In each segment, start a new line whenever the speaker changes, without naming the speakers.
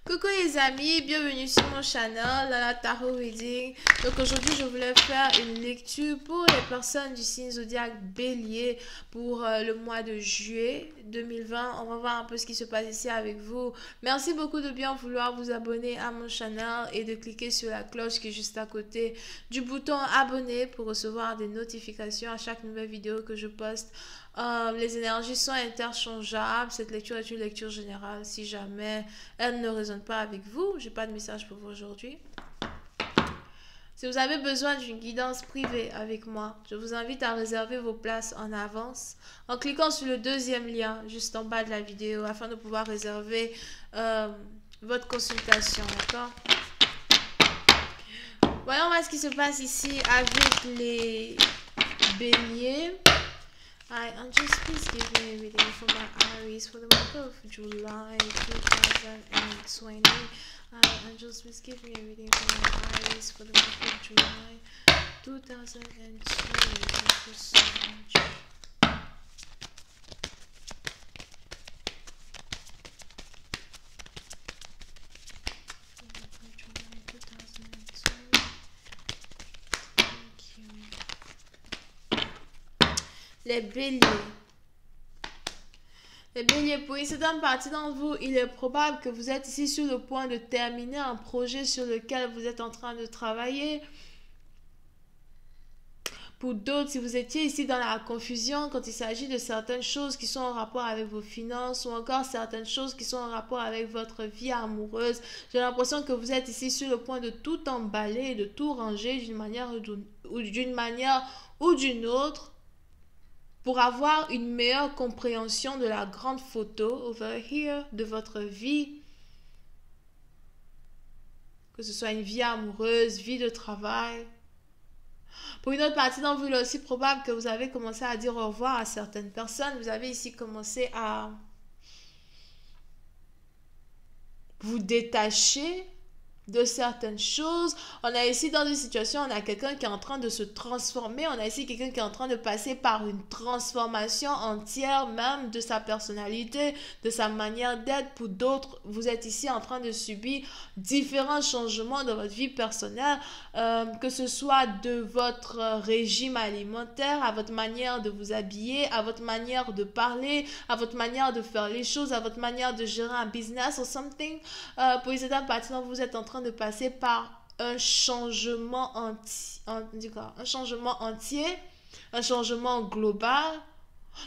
Coucou les amis, bienvenue sur mon channel, la Tarot Reading. Donc aujourd'hui je voulais faire une lecture pour les personnes du signe zodiaque Bélier pour le mois de juillet 2020. On va voir un peu ce qui se passe ici avec vous. Merci beaucoup de bien vouloir vous abonner à mon channel et de cliquer sur la cloche qui est juste à côté du bouton abonner pour recevoir des notifications à chaque nouvelle vidéo que je poste. Les énergies sont interchangeables. Cette lecture est une lecture générale. Si jamais elle ne résonne pas avec vous, j'ai pas de message pour vous aujourd'hui. Si vous avez besoin d'une guidance privée avec moi, je vous invite à réserver vos places en avance en cliquant sur le deuxième lien juste en bas de la vidéo afin de pouvoir réserver votre consultation, d'accord? Voyons voir ce qui se passe ici avec les béliers. Hi, Angels, please give me a reading for my Aries for the month of July 2020. Hi, Angels, please give me a reading for my Aries for the month of July 2020. Thank you so much. Les béliers. Les béliers, pour une certaine partie d'entre vous, il est probable que vous êtes ici sur le point de terminer un projet sur lequel vous êtes en train de travailler. Pour d'autres, si vous étiez ici dans la confusion quand il s'agit de certaines choses qui sont en rapport avec vos finances ou encore certaines choses qui sont en rapport avec votre vie amoureuse, j'ai l'impression que vous êtes ici sur le point de tout emballer et de tout ranger d'une manière ou d'une autre pour avoir une meilleure compréhension de la grande photo over here de votre vie. Que ce soit une vie amoureuse, vie de travail. Pour une autre partie d'entre vous, il est aussi probable que vous avez commencé à dire au revoir à certaines personnes. Vous avez ici commencé à vous détacher de certaines choses. On a ici dans une situation, on a quelqu'un qui est en train de se transformer, on a ici quelqu'un qui est en train de passer par une transformation entière même de sa personnalité, de sa manière d'être. Pour d'autres, vous êtes ici en train de subir différents changements dans votre vie personnelle, que ce soit de votre régime alimentaire, à votre manière de vous habiller, à votre manière de parler, à votre manière de faire les choses, à votre manière de gérer un business ou something. Pour les étapes partisans, vous êtes en train de passer par un changement entier, un changement global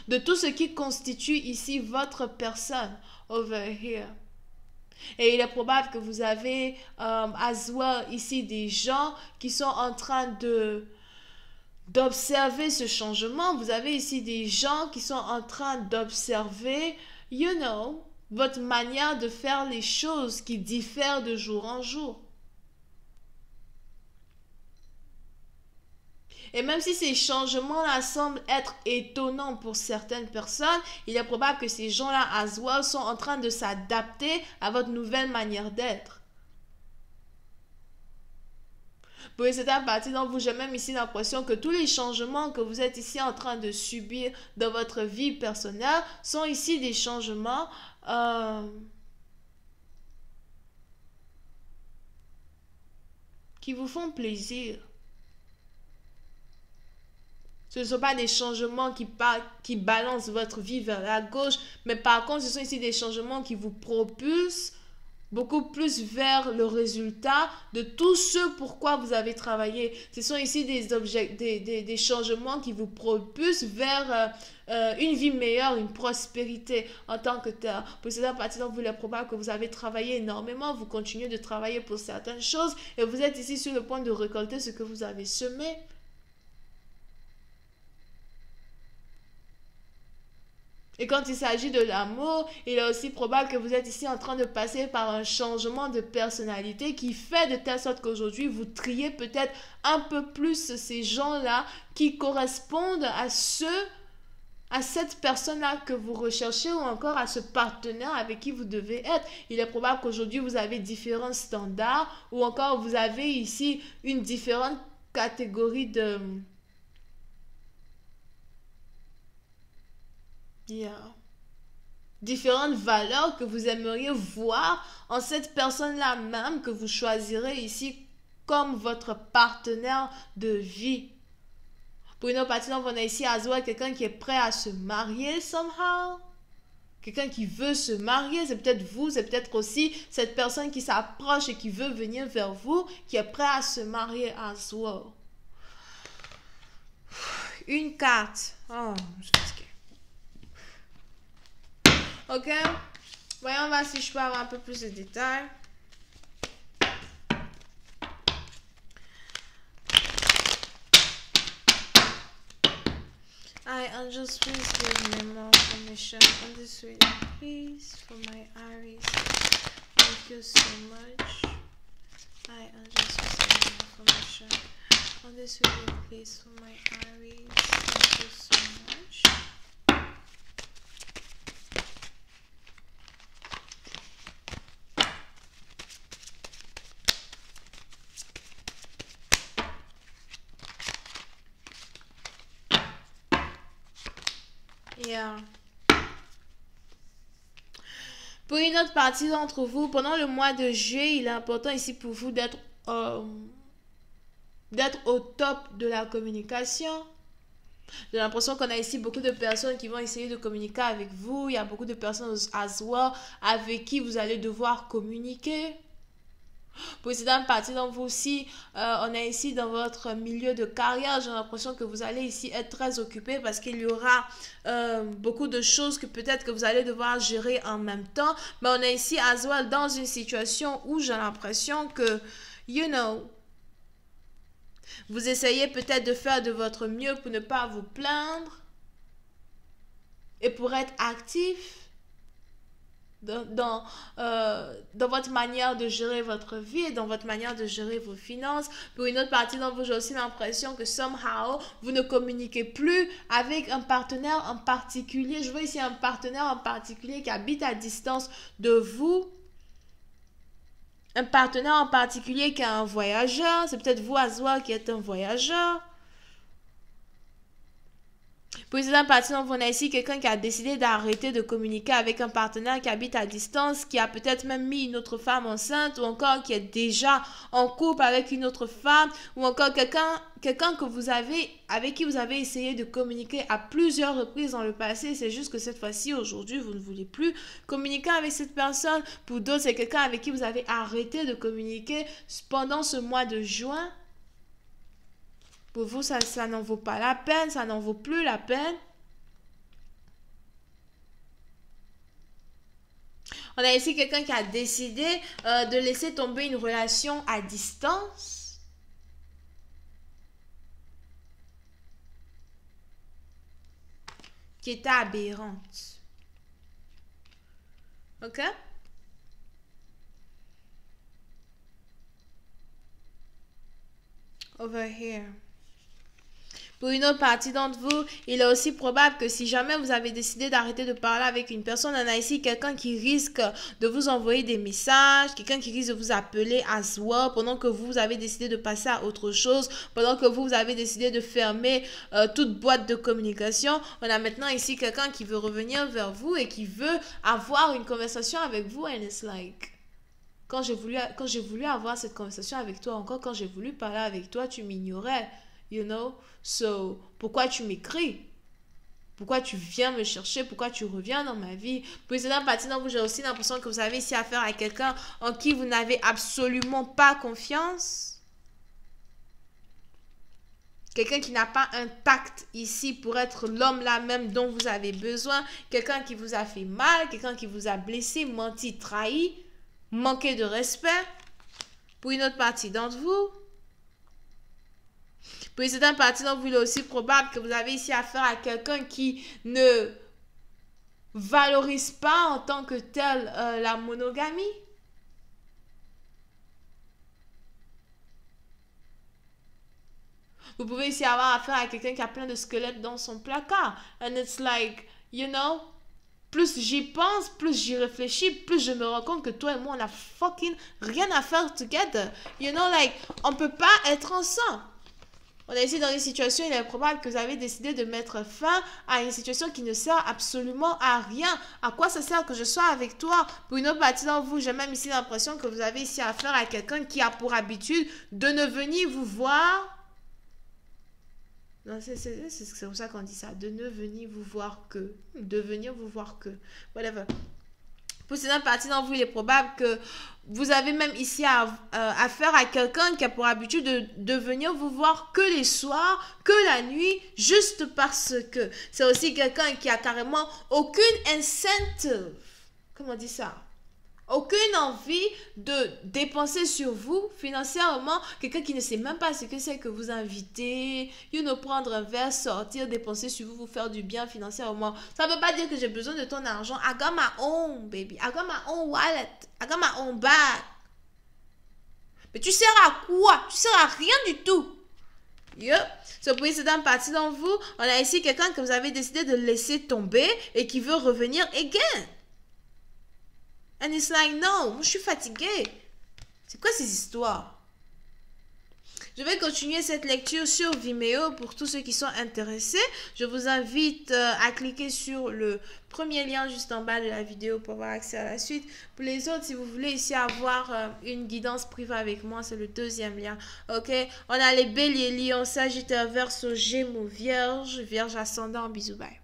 de tout ce qui constitue ici votre personne over here. Et il est probable que vous avez as well ici des gens qui sont en train d'observer ce changement. Vous avez ici des gens qui sont en train d'observer, votre manière de faire les choses qui diffèrent de jour en jour. Et même si ces changements-là semblent être étonnants pour certaines personnes, il est probable que ces gens-là, as well, sont en train de s'adapter à votre nouvelle manière d'être. Pour cette partie d'entre vous, j'ai même ici l'impression que tous les changements que vous êtes ici en train de subir dans votre vie personnelle sont ici des changements qui vous font plaisir. Ce ne sont pas des changements qui balancent votre vie vers la gauche, mais par contre, ce sont ici des changements qui vous propulsent beaucoup plus vers le résultat de tout ce pourquoi vous avez travaillé. Ce sont ici des changements qui vous propulsent vers une vie meilleure, une prospérité en tant que tel. Pour certaines parties d'entre vous, il est probable que vous avez travaillé énormément, vous continuez de travailler pour certaines choses et vous êtes ici sur le point de récolter ce que vous avez semé. Et quand il s'agit de l'amour, il est aussi probable que vous êtes ici en train de passer par un changement de personnalité qui fait de telle sorte qu'aujourd'hui, vous triez peut-être un peu plus ces gens-là qui correspondent à cette personne-là que vous recherchez ou encore à ce partenaire avec qui vous devez être. Il est probable qu'aujourd'hui, vous avez différents standards ou encore vous avez ici une différente catégorie de... différentes valeurs que vous aimeriez voir en cette personne-là même que vous choisirez ici comme votre partenaire de vie. Pour une autre partie, on a ici à Zoa quelqu'un qui est prêt à se marier somehow. Quelqu'un qui veut se marier, c'est peut-être vous, c'est peut-être aussi cette personne qui s'approche et qui veut venir vers vous, qui est prêt à se marier à Zoa. Une carte. Oh, je suis fatiguée. Ok. Voyons voir si je peux avoir un peu plus de détails. I angels, please give me more information on this reading, please, for my Aries. Thank you so much. I angels, please give me more information on this reading, please, for my Aries. Thank you so much. Yeah. Pour une autre partie d'entre vous, pendant le mois de juillet, il est important ici pour vous d'être au top de la communication. J'ai l'impression qu'on a ici beaucoup de personnes qui vont essayer de communiquer avec vous. Il y a beaucoup de personnes as well avec qui vous allez devoir communiquer. Pour cette partie d'entre vous aussi, on est ici dans votre milieu de carrière. J'ai l'impression que vous allez ici être très occupé parce qu'il y aura beaucoup de choses que peut-être que vous allez devoir gérer en même temps. Mais on est ici as well dans une situation où j'ai l'impression que, you know, vous essayez peut-être de faire de votre mieux pour ne pas vous plaindre et pour être actif dans votre manière de gérer votre vie et dans votre manière de gérer vos finances. Pour une autre partie d'entre vous, j'ai aussi l'impression que somehow, vous ne communiquez plus avec un partenaire en particulier. Je vois ici un partenaire en particulier qui habite à distance de vous. Un partenaire en particulier qui est un voyageur. C'est peut-être vous, Azwa, qui êtes un voyageur. Pour une partie, on a ici quelqu'un qui a décidé d'arrêter de communiquer avec un partenaire qui habite à distance, qui a peut-être même mis une autre femme enceinte, ou encore qui est déjà en couple avec une autre femme, ou encore quelqu'un que vous avez, avec qui vous avez essayé de communiquer à plusieurs reprises dans le passé. C'est juste que cette fois-ci, aujourd'hui, vous ne voulez plus communiquer avec cette personne. Pour d'autres, c'est quelqu'un avec qui vous avez arrêté de communiquer pendant ce mois de juin. Pour vous, ça n'en vaut pas la peine, ça n'en vaut plus la peine. On a ici quelqu'un qui a décidé de laisser tomber une relation à distance. Qui était aberrante. Ok? Over here. Pour une autre partie d'entre vous, il est aussi probable que si jamais vous avez décidé d'arrêter de parler avec une personne, on a ici quelqu'un qui risque de vous envoyer des messages, quelqu'un qui risque de vous appeler as well pendant que vous avez décidé de passer à autre chose, pendant que vous avez décidé de fermer toute boîte de communication. On a maintenant ici quelqu'un qui veut revenir vers vous et qui veut avoir une conversation avec vous. And it's like, quand j'ai voulu avoir cette conversation avec toi, encore quand j'ai voulu parler avec toi, tu m'ignorais. You know, so, pourquoi tu m'écris? Pourquoi tu viens me chercher? Pourquoi tu reviens dans ma vie? Pour cette partie d'entre vous, j'ai aussi l'impression que vous avez ici affaire à quelqu'un en qui vous n'avez absolument pas confiance. Quelqu'un qui n'a pas un tact ici pour être l'homme là même dont vous avez besoin. Quelqu'un qui vous a fait mal, quelqu'un qui vous a blessé, menti, trahi, manqué de respect. Pour une autre partie d'entre vous, pour certaines parties d'entre vous, il est aussi probable que vous avez ici affaire à quelqu'un qui ne valorise pas en tant que tel la monogamie. Vous pouvez ici avoir affaire à quelqu'un qui a plein de squelettes dans son placard. And it's like, you know, plus j'y pense, plus j'y réfléchis, plus je me rends compte que toi et moi, on a fucking rien à faire together. You know, like, on peut pas être ensemble. On est ici dans une situation, il est probable que vous avez décidé de mettre fin à une situation qui ne sert absolument à rien. À quoi ça sert que je sois avec toi? Pour une autre partie d'entre vous, j'ai même ici l'impression que vous avez ici affaire à quelqu'un qui a pour habitude de ne venir vous voir. Non, c'est pour ça qu'on dit ça. De ne venir vous voir que. De venir vous voir que. Whatever. Pour cette partie d'entre vous, il est probable que vous avez même ici affaire à quelqu'un qui a pour habitude de venir vous voir que les soirs, que la nuit, juste parce que. C'est aussi quelqu'un qui a carrément aucune incentive. Comment on dit ça? Aucune envie de dépenser sur vous financièrement. Quelqu'un qui ne sait même pas ce que c'est que vous invitez, prendre un verre, sortir, dépenser sur vous, vous faire du bien financièrement. Ça ne veut pas dire que j'ai besoin de ton argent. I got my own, baby. I got my own wallet. I got my own bag. Mais tu sers à quoi? Tu sers à rien du tout. So, pour cette partie d'entre vous, on a ici quelqu'un que vous avez décidé de laisser tomber et qui veut revenir again. And it's like, non, moi je suis fatiguée. C'est quoi ces histoires? Je vais continuer cette lecture sur Vimeo pour tous ceux qui sont intéressés. Je vous invite à cliquer sur le premier lien juste en bas de la vidéo pour avoir accès à la suite. Pour les autres, si vous voulez ici avoir une guidance privée avec moi, c'est le deuxième lien. Ok? On a les béliers, lions, sagittaires, verseaux, gémeaux, vierge, vierge ascendant. Bisous, bye.